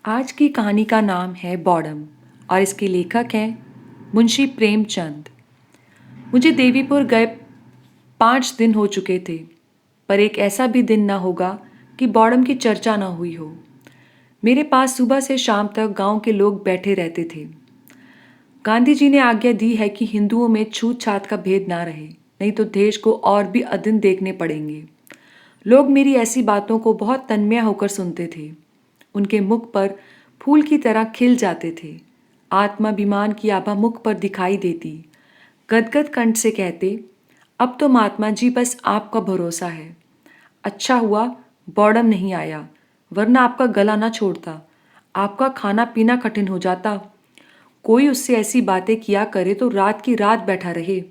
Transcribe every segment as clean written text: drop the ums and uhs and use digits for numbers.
आज की कहानी का नाम है बॉडम और इसके लेखक हैं मुंशी प्रेमचंद। मुझे देवीपुर गए 5 दिन हो चुके थे, पर एक ऐसा भी दिन न होगा कि बॉडम की चर्चा न हुई हो। मेरे पास सुबह से शाम तक गांव के लोग बैठे रहते थे। गांधी जी ने आज्ञा दी है कि हिंदुओं में छूत छात का भेद ना रहे, नहीं तो देश को और भी अदृन देखने पड़ेंगे। लोग मेरी ऐसी बातों को बहुत तन्मय होकर सुनते थे। उनके मुख पर फूल की तरह खिल जाते थे। आत्माभिमान की आभा मुख पर दिखाई देती। गदगद कंठ से कहते, अब तो महात्मा जी बस आपका भरोसा है। अच्छा हुआ बॉर्डम नहीं आया, वरना आपका गला ना छोड़ता, आपका खाना पीना कठिन हो जाता। कोई उससे ऐसी बातें किया करे तो रात की रात बैठा रहे।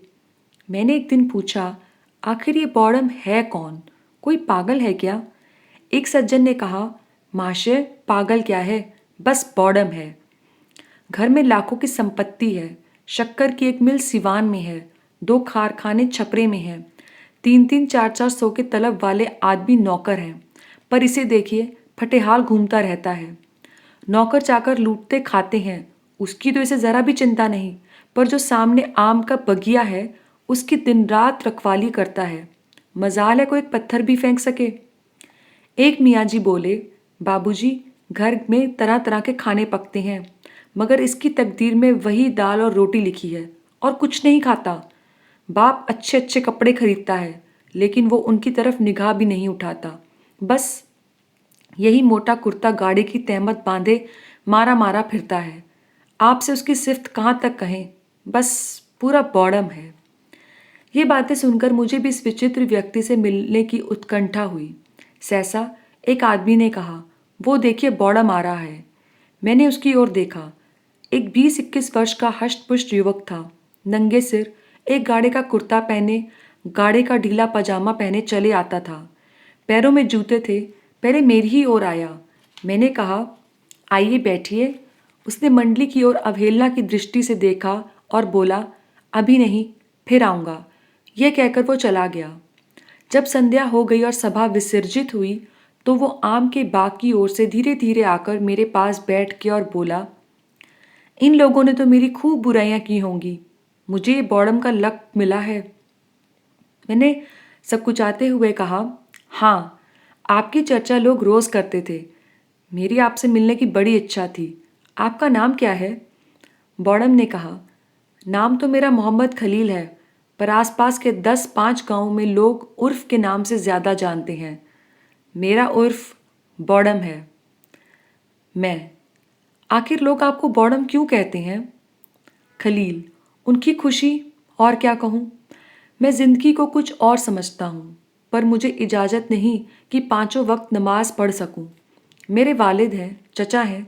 मैंने एक दिन पूछा, आखिर ये बॉर्डम है कौन? कोई पागल है क्या? एक सज्जन ने कहा, महाशय पागल क्या है, बस बॉर्डम है। घर में लाखों की संपत्ति है, शक्कर की एक मिल सिवान में है, 2 कारखाने छपरे में हैं, 3-3 4-4 सौ के तलब वाले आदमी नौकर हैं, पर इसे देखिए फटेहाल घूमता रहता है। नौकर चाकर लूटते खाते हैं, उसकी तो इसे जरा भी चिंता नहीं, पर जो सामने आम का बगिया है उसकी दिन रात रखवाली करता है। मजाल है कोई एक पत्थर भी फेंक सके। एक मियाँ जी बोले, बाबूजी घर में तरह तरह के खाने पकते हैं, मगर इसकी तकदीर में वही दाल और रोटी लिखी है और कुछ नहीं खाता। बाप अच्छे अच्छे कपड़े खरीदता है, लेकिन वो उनकी तरफ निगाह भी नहीं उठाता। बस यही मोटा कुर्ता गाड़ी की तहमत बांधे मारा मारा फिरता है। आपसे उसकी सिफ्त कहाँ तक कहें, बस पूरा बॉडम है। ये बातें सुनकर मुझे भी इस विचित्र व्यक्ति से मिलने की उत्कंठा हुई। सहसा एक आदमी ने कहा, वो देखिए बॉडम आ रहा है। मैंने उसकी ओर देखा। एक 20-21 वर्ष का हष्ट-पुष्ट युवक था। नंगे सिर, एक गाढ़े का कुर्ता पहने, गाढ़े का ढीला पजामा पहने चले आता था। पैरों में जूते थे। पहले मेरी ही ओर आया। मैंने कहा, आइए बैठिए। उसने मंडली की ओर अवहेलना की दृष्टि से देखा और बोला, अभी नहीं, फिर आऊँगा। यह कहकर वो चला गया। जब संध्या हो गई और सभा विसर्जित हुई, तो वो आम के बाग की ओर से धीरे धीरे आकर मेरे पास बैठ के और बोला, इन लोगों ने तो मेरी खूब बुराइयां की होंगी, मुझे ये बॉडम का लक मिला है। मैंने सकुचाते हुए कहा, हाँ, आपकी चर्चा लोग रोज करते थे। मेरी आपसे मिलने की बड़ी इच्छा थी। आपका नाम क्या है? बॉडम ने कहा, नाम तो मेरा मोहम्मद खलील है, पर आसपास के 10-5 गांवों में लोग उर्फ के नाम से ज़्यादा जानते हैं। मेरा उर्फ बॉडम है। मैं, आखिर लोग आपको बॉडम क्यों कहते हैं? खलील, उनकी खुशी, और क्या कहूँ। मैं जिंदगी को कुछ और समझता हूँ, पर मुझे इजाज़त नहीं कि पांचों वक्त नमाज पढ़ सकूँ। मेरे वालिद हैं, चचा हैं,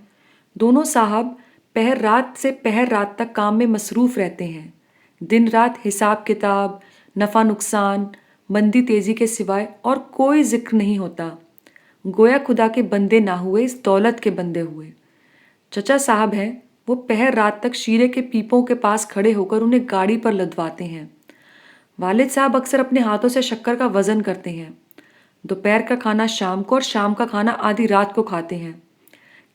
दोनों साहब पहर रात से पहर रात तक काम में मसरूफ़ रहते हैं। दिन रात हिसाब किताब, नफ़ा नुकसान, मंदी तेज़ी के सिवाय और कोई जिक्र नहीं होता। गोया खुदा के बंदे ना हुए, इस दौलत के बंदे हुए। चचा साहब हैं, वो पहर रात तक शीरे के पीपों के पास खड़े होकर उन्हें गाड़ी पर लदवाते हैं। वालिद साहब अक्सर अपने हाथों से शक्कर का वजन करते हैं। दोपहर का खाना शाम को और शाम का खाना आधी रात को खाते हैं।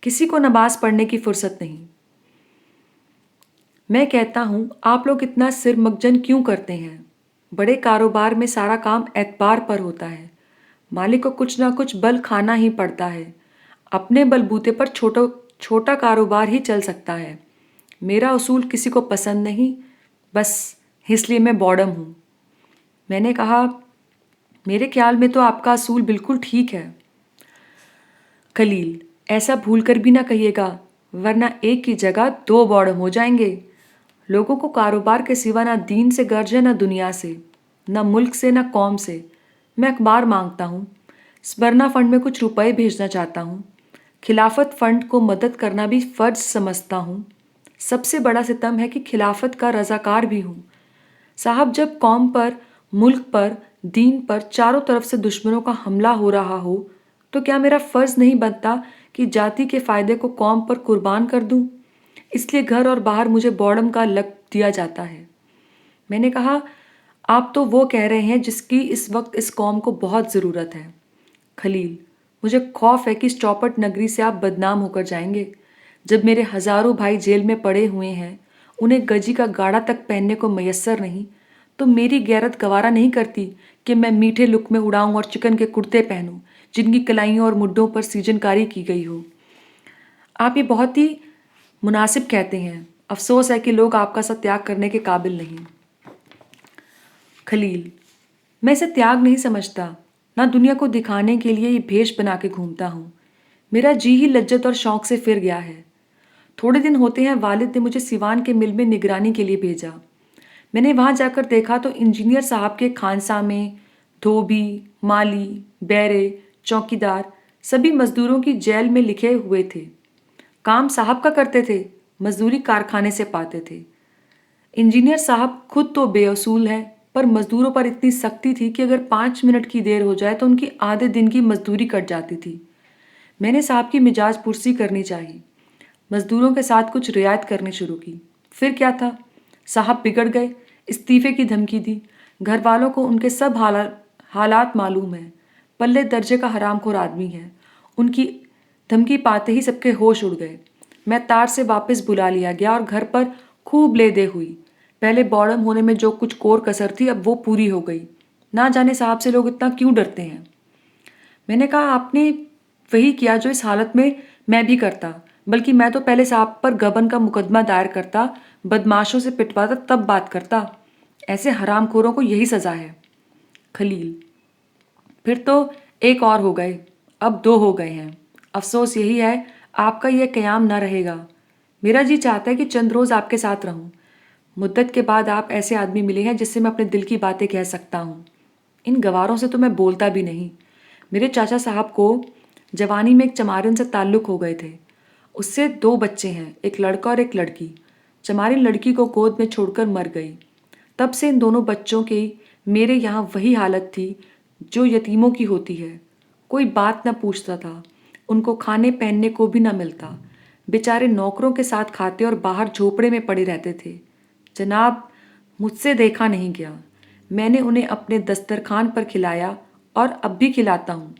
किसी को नमाज पढ़ने की फुर्सत नहीं। मैं कहता हूँ, आप लोग इतना सिर मगजन क्यों करते हैं? बड़े कारोबार में सारा काम एतबार पर होता है। मालिक को कुछ ना कुछ बल खाना ही पड़ता है। अपने बलबूते पर छोटा छोटा कारोबार ही चल सकता है। मेरा उसूल किसी को पसंद नहीं, बस इसलिए मैं बॉडम हूँ। मैंने कहा, मेरे ख्याल में तो आपका असूल बिल्कुल ठीक है। खलील, ऐसा भूल कर भी ना कहिएगा, वरना एक की जगह 2 बॉडम हो जाएंगे। लोगों को कारोबार के सिवा ना दीन से गर्ज है, ना दुनिया से, ना मुल्क से, ना कौम से। मैं अखबार मांगता हूँ, स्मरणा फंड में कुछ रुपए भेजना चाहता हूँ। खिलाफत फंड को मदद करना भी फर्ज समझता हूँ। सबसे बड़ा सितम है कि खिलाफत का रजाकार भी हूँ। साहब, जब कौम पर, मुल्क पर, दीन पर चारों तरफ से दुश्मनों का हमला हो रहा हो, तो क्या मेरा फर्ज नहीं बनता कि जाति के फायदे को कौम पर कुर्बान कर दूं? इसलिए घर और बाहर मुझे बॉडम का लक दिया जाता है। मैंने कहा, आप तो वो कह रहे हैं जिसकी इस वक्त इस कौम को बहुत ज़रूरत है। खलील, मुझे खौफ है कि इस चौपट नगरी से आप बदनाम होकर जाएंगे। जब मेरे हजारों भाई जेल में पड़े हुए हैं, उन्हें गजी का गाड़ा तक पहनने को मयस्सर नहीं, तो मेरी गैरत गवारा नहीं करती कि मैं मीठे लुक में उड़ाऊं और चिकन के कुर्ते पहनूं जिनकी कलाइयों और मुड्ढों पर सीजनकारी की गई हो। आप ये बहुत ही मुनासिब कहते हैं। अफसोस है कि लोग आपका सा त्याग करने के काबिल नहीं। खलील, मैं इसे त्याग नहीं समझता, ना दुनिया को दिखाने के लिए ये भेष बना के घूमता हूँ। मेरा जी ही लज्जत और शौक से फिर गया है। थोड़े दिन होते हैं वालिद ने मुझे सिवान के मिल में निगरानी के लिए भेजा। मैंने वहां जाकर देखा तो इंजीनियर साहब के खानसामे धोबी, माली, बैरे, चौकीदार सभी मजदूरों की जेल में लिखे हुए थे। काम साहब का करते थे, मजदूरी कारखाने से पाते थे। इंजीनियर साहब खुद तो बेअसूल है, पर मजदूरों पर इतनी सख्ती थी कि अगर 5 मिनट की देर हो जाए तो उनकी आधे दिन की मजदूरी कट जाती थी। मैंने साहब की मिजाज पुरसी करनी चाहिए, मजदूरों के साथ कुछ रियायत करनी शुरू की। फिर क्या था, साहब बिगड़ गए, इस्तीफे की धमकी दी। घर वालों को उनके सब हालात मालूम है। पल्ले दर्जे का हरामखोर आदमी है। उनकी धमकी पाते ही सबके होश उड़ गए। मैं तार से वापस बुला लिया गया और घर पर खूब ले दे हुई। पहले बॉर्डम होने में जो कुछ कोर कसर थी अब वो पूरी हो गई। ना जाने साहब से लोग इतना क्यों डरते हैं। मैंने कहा, आपने वही किया जो इस हालत में मैं भी करता, बल्कि मैं तो पहले साहब पर गबन का मुकदमा दायर करता, बदमाशों से पिटवाता, तब बात करता। ऐसे हरामखोरों को यही सजा है। खलील, फिर तो एक और हो गए, अब 2 हो गए हैं। अफसोस यही है आपका यह क़याम न रहेगा। मेरा जी चाहता है कि चंद रोज़ आपके साथ रहूं। मुद्दत के बाद आप ऐसे आदमी मिले हैं जिससे मैं अपने दिल की बातें कह सकता हूँ। इन गवारों से तो मैं बोलता भी नहीं। मेरे चाचा साहब को जवानी में एक चमारिन से ताल्लुक़ हो गए थे। उससे 2 बच्चे हैं, एक लड़का और एक लड़की। चमारिन लड़की को गोद में छोड़कर मर गई। तब से इन दोनों बच्चों की मेरे यहाँ वही हालत थी जो यतीमों की होती है। कोई बात न पूछता था, उनको खाने पहनने को भी न मिलता। बेचारे नौकरों के साथ खाते और बाहर झोपड़े में पड़े रहते थे। जनाब, मुझसे देखा नहीं गया। मैंने उन्हें अपने दस्तरखान पर खिलाया और अब भी खिलाता हूँ।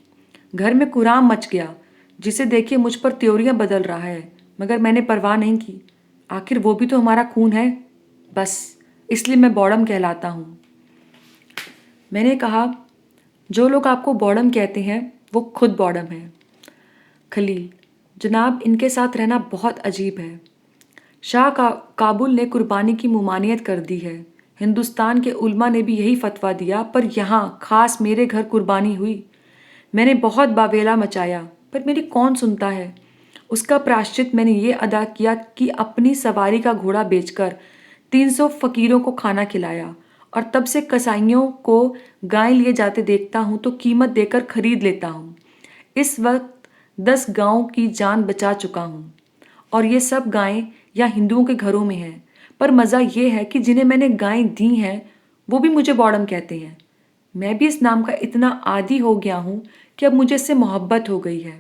घर में कुराम मच गया, जिसे देखिए मुझ पर त्योरियां बदल रहा है, मगर मैंने परवाह नहीं की। आखिर वो भी तो हमारा खून है। बस इसलिए मैं बॉडम कहलाता हूँ। मैंने कहा, जो लोग आपको बॉडम कहते हैं वो खुद बॉडम है। खलील, जनाब, इनके साथ रहना बहुत अजीब है। काबुल ने कुर्बानी की मुमानियत कर दी है। हिंदुस्तान के उल्मा ने भी यही फतवा दिया, पर यहाँ खास मेरे घर कुर्बानी हुई। मैंने बहुत बावेला मचाया, पर मेरी कौन सुनता है। उसका प्रायश्चित मैंने ये अदा किया कि अपनी सवारी का घोड़ा बेचकर 300 फकीरों को खाना खिलाया, और तब से कसाईयों को गाय लिए जाते देखता हूँ तो कीमत देकर खरीद लेता हूँ। इस वक्त 10 गाँव की जान बचा चुका हूँ, और ये सब गायें या हिंदुओं के घरों में हैं। पर मज़ा ये है कि जिन्हें मैंने गायें दी हैं वो भी मुझे बॉडम कहते हैं। मैं भी इस नाम का इतना आदी हो गया हूँ कि अब मुझे इससे मोहब्बत हो गई है।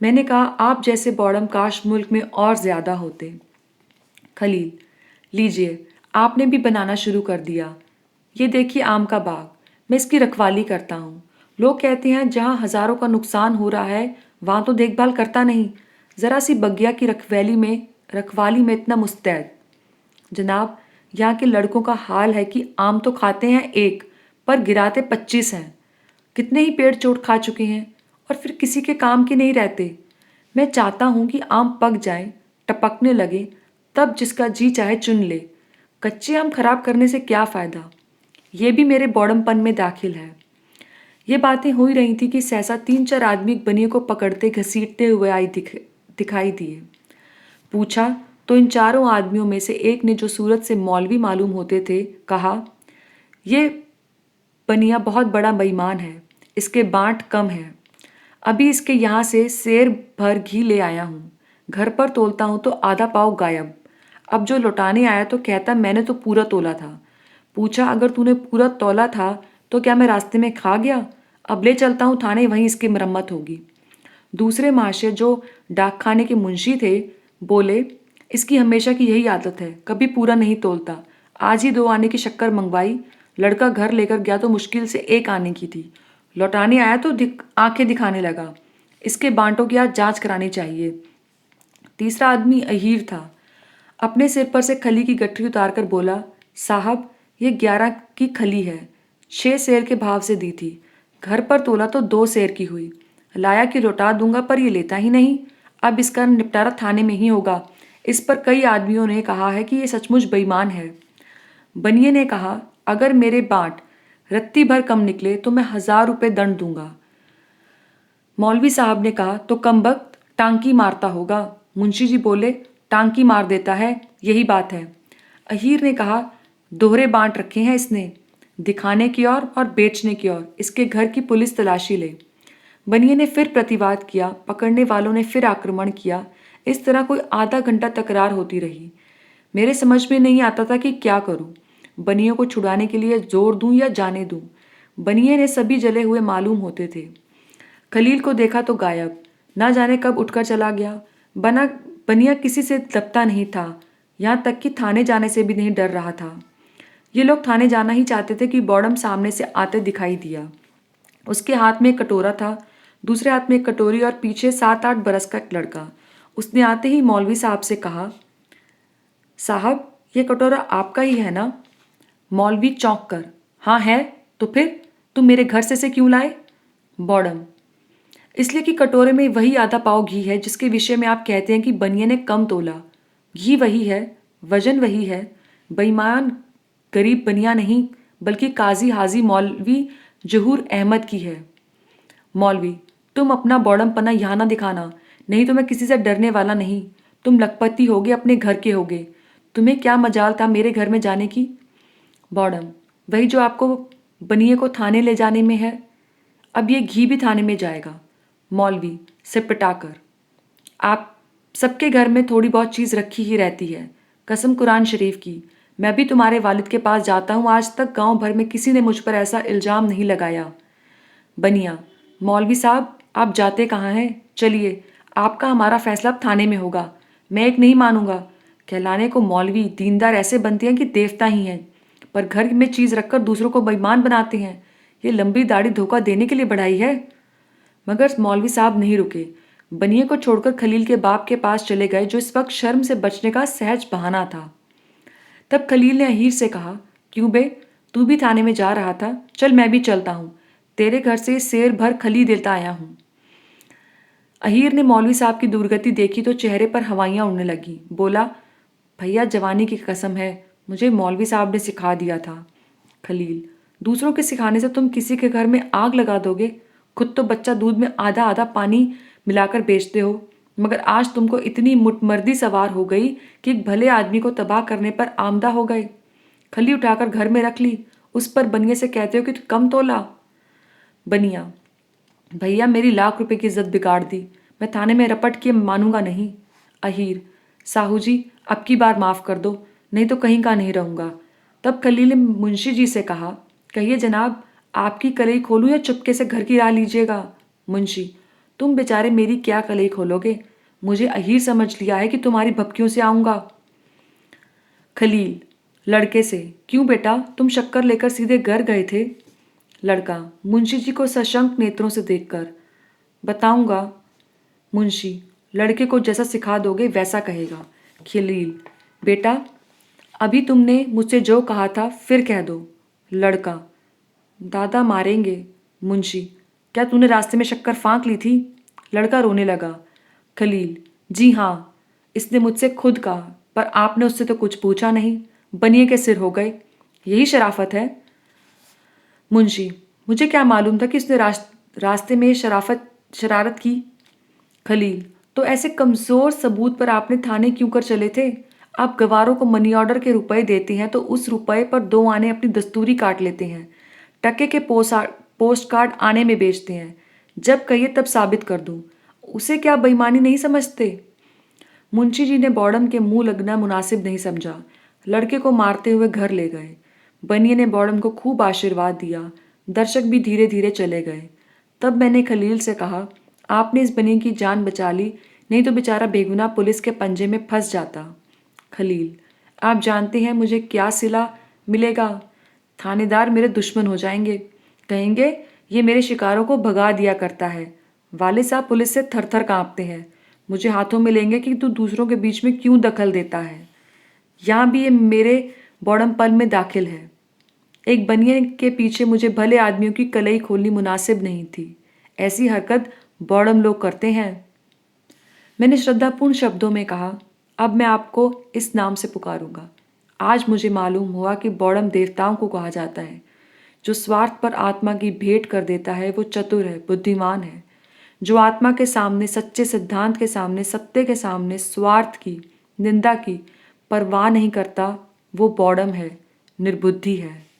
मैंने कहा, आप जैसे बॉडम काश मुल्क में और ज़्यादा होते। खलील, लीजिए, आपने भी बनाना शुरू कर दिया। ये देखिए आम का बाग, मैं इसकी रखवाली करता हूँ। लोग कहते हैं जहाँ हज़ारों का नुकसान हो रहा है वहाँ तो देखभाल करता नहीं। ज़रा सी बगिया की रखवाली में इतना मुस्तैद। जनाब, यहाँ के लड़कों का हाल है कि आम तो खाते हैं एक, पर गिराते 25 हैं। कितने ही पेड़ चोट खा चुके हैं और फिर किसी के काम के नहीं रहते। मैं चाहता हूँ कि आम पक जाएं, टपकने लगे, तब जिसका जी चाहे चुन ले। कच्चे आम खराब करने से क्या फ़ायदा। ये भी मेरे बॉडमपन में दाखिल है। ये बातें हो ही रही थी कि सहसा 3-4 आदमी बनिए को पकड़ते घसीटते हुए दिखाई दिए। पूछा तो इन चारों आदमियों में से एक ने, जो सूरत से मौलवी मालूम होते थे, कहा, ये बनिया बहुत बड़ा बेईमान है, इसके बाँट कम है। अभी इसके यहाँ से सेर भर घी ले आया हूँ। घर पर तोलता हूँ तो आधा पाव गायब। अब जो लौटाने आया तो कहता मैंने तो पूरा तोला था। पूछा, अगर तूने पूरा तोला था तो क्या मैं रास्ते में खा गया। अब ले चलता हूँ थाने, वहीं इसकी मरम्मत होगी। दूसरे महाशय, जो डाकखाने के मुंशी थे, बोले, इसकी हमेशा की यही आदत है, कभी पूरा नहीं तोलता। आज ही 2 आने की शक्कर मंगवाई। लड़का घर लेकर गया तो मुश्किल से 1 आने की थी। लौटाने आया तो आंखें दिखाने लगा। इसके बांटों की आज जांच करानी चाहिए। तीसरा आदमी अहीर था। अपने सिर पर से खली की गठरी उतारकर बोला, साहब ये 11 की खली है, 6 सेर के भाव से दी थी। घर पर तोला तो 2 सेर की हुई। लाया कि लौटा दूंगा पर ये लेता ही नहीं। अब इसका निपटारा थाने में ही होगा। इस पर कई आदमियों ने कहा है कि ये सचमुच बेईमान है। बनिए ने कहा, अगर मेरे बांट रत्ती भर कम निकले तो मैं 1000 रुपये दंड दूंगा। मौलवी साहब ने कहा, तो कमबख्त टांकी मारता होगा। मुंशी जी बोले, टांकी मार देता है, यही बात है। अहीर ने कहा, दोहरे बांट रखे हैं इसने, दिखाने की और बेचने की ओर। इसके घर की पुलिस तलाशी ले। बनिए ने फिर प्रतिवाद किया। पकड़ने वालों ने फिर आक्रमण किया। इस तरह कोई आधा घंटा तकरार होती रही। मेरे समझ में नहीं आता था कि क्या करूं। बनियों को छुड़ाने के लिए जोर दूं या जाने दूं। बनिए ने सभी जले हुए मालूम होते थे। खलील को देखा तो गायब, ना जाने कब उठकर चला गया। बनिया किसी से दबता नहीं था, यहाँ तक कि थाने जाने से भी नहीं डर रहा था। ये लोग थाने जाना ही चाहते थे कि बॉडम सामने से आते दिखाई दिया। उसके हाथ में एक कटोरा था, दूसरे हाथ में एक कटोरी और पीछे 7-8 बरस का एक लड़का। उसने आते ही मौलवी साहब से कहा, साहब ये कटोरा आपका ही है ना? मौलवी चौंक कर, हाँ है। तो फिर तुम मेरे घर से क्यों लाए? बॉडम, इसलिए कि कटोरे में वही आधा पाव घी है जिसके विषय में आप कहते हैं कि बनिए ने कम तोला। घी वही है, वजन वही है। बेईमान गरीब बनिया नहीं, बल्कि काजी हाजी मौलवी जहूर अहमद की है। मौलवी, तुम अपना बौड़मपना यहाँ ना दिखाना, नहीं तो मैं किसी से डरने वाला नहीं। तुम लखपति होगे, अपने घर के होगे। तुम्हें क्या मजाल था मेरे घर में जाने की? बॉडम, वही जो आपको बनिए को थाने ले जाने में है। अब ये घी भी थाने में जाएगा। मौलवी से पिटाकर, आप सबके घर में थोड़ी बहुत चीज़ रखी ही रहती है। कसम कुरान शरीफ की, मैं भी तुम्हारे वालिद के पास जाता हूँ, आज तक गांव भर में किसी ने मुझ पर ऐसा इल्ज़ाम नहीं लगाया। बनिया, मौलवी साहब आप जाते कहाँ हैं? चलिए, आपका हमारा फैसला अब थाने में होगा। मैं एक नहीं मानूंगा। कहलाने को मौलवी दीनदार ऐसे बनते हैं कि देवता ही हैं, पर घर में चीज़ रखकर दूसरों को बेईमान बनाते हैं। ये लंबी दाढ़ी धोखा देने के लिए बढ़ाई है। मगर मौलवी साहब नहीं रुके। बनिए को छोड़कर खलील के बाप के पास चले गए, जो इस वक्त शर्म से बचने का सहज बहाना था। तब खलील ने अहीर से कहा, क्यों बे, तू भी थाने में जा रहा था? चल मैं भी चलता हूँ, तेरे घर से शेर भर खली देता आया हूँ। अहीर ने मौलवी साहब की दुर्गति देखी तो चेहरे पर हवाइयाँ उड़ने लगी। बोला, भैया जवानी की कसम है, मुझे मौलवी साहब ने सिखा दिया था। खलील, दूसरों के सिखाने से तुम किसी के घर में आग लगा दोगे? खुद तो बच्चा दूध में आधा आधा पानी मिलाकर बेचते हो, मगर आज तुमको इतनी मुटमर्दी सवार हो गई कि एक भले आदमी को तबाह करने पर आमदा हो गए। खली उठाकर घर में रख ली, उस पर बनिए से कहते हो कि तू कम तोला। बनिया, भैया मेरी ₹1,00,000 की इज्जत बिगाड़ दी, मैं थाने में रपट के मानूंगा नहीं। अहीर, साहू जी अब की बार माफ़ कर दो, नहीं तो कहीं का नहीं रहूँगा। तब खलील ने मुंशी जी से कहा, कहिए जनाब, आपकी कलई खोलूं या चुपके से घर की राह लीजिएगा? मुंशी, तुम बेचारे मेरी क्या कलई खोलोगे? मुझे अहीर समझ लिया है कि तुम्हारी भपकियों से आऊँगा। खलील लड़के से, क्यों बेटा, तुम शक्कर लेकर सीधे घर गए थे? लड़का मुंशी जी को सशंक नेत्रों से देखकर, बताऊंगा। मुंशी, लड़के को जैसा सिखा दोगे वैसा कहेगा। खलील, बेटा अभी तुमने मुझसे जो कहा था फिर कह दो। लड़का, दादा मारेंगे। मुंशी, क्या तूने रास्ते में शक्कर फाँक ली थी? लड़का रोने लगा। खलील, जी हाँ, इसने मुझसे खुद कहा, पर आपने उससे तो कुछ पूछा नहीं, बनिए के सिर हो गए। यही शराफत है? मुंशी, मुझे क्या मालूम था कि उसने रास्ते में शरारत की। खलील, तो ऐसे कमज़ोर सबूत पर आपने थाने क्यों कर चले थे? आप गवारों को मनी ऑर्डर के रुपए देते हैं तो उस रुपए पर 2 आने अपनी दस्तूरी काट लेते हैं, टके के पोस्ट कार्ड आने में बेचते हैं। जब कहिए तब साबित कर दूं। उसे क्या बेईमानी नहीं समझते? मुंशी जी ने बॉडम के मुंह लगना मुनासिब नहीं समझा, लड़के को मारते हुए घर ले गए। बनिए ने बॉडम को खूब आशीर्वाद दिया। दर्शक भी धीरे धीरे चले गए। तब मैंने खलील से कहा, आपने इस बनिए की जान बचा ली, नहीं तो बेचारा बेगुनाह पुलिस के पंजे में फंस जाता। खलील, आप जानते हैं मुझे क्या सिला मिलेगा? थानेदार मेरे दुश्मन हो जाएंगे, कहेंगे ये मेरे शिकारों को भगा दिया करता है। वाले साहब पुलिस से थर थर कांपते हैं। मुझे हाथों में लेंगे कि तू दूसरों के बीच में क्यों दखल देता है। यहाँ भी ये मेरे बॉडम पल में दाखिल है। एक बनिए के पीछे मुझे भले आदमियों की कलई खोलनी मुनासिब नहीं थी। ऐसी हरकत बॉडम लोग करते हैं। मैंने श्रद्धापूर्ण शब्दों में कहा, अब मैं आपको इस नाम से पुकारूंगा। आज मुझे मालूम हुआ कि बॉडम देवताओं को कहा जाता है। जो स्वार्थ पर आत्मा की भेंट कर देता है वो चतुर है, बुद्धिमान है। जो आत्मा के सामने, सच्चे सिद्धांत के सामने, सत्य के सामने स्वार्थ की, निंदा की परवाह नहीं करता, वो बॉडम है, निर्बुद्धि है।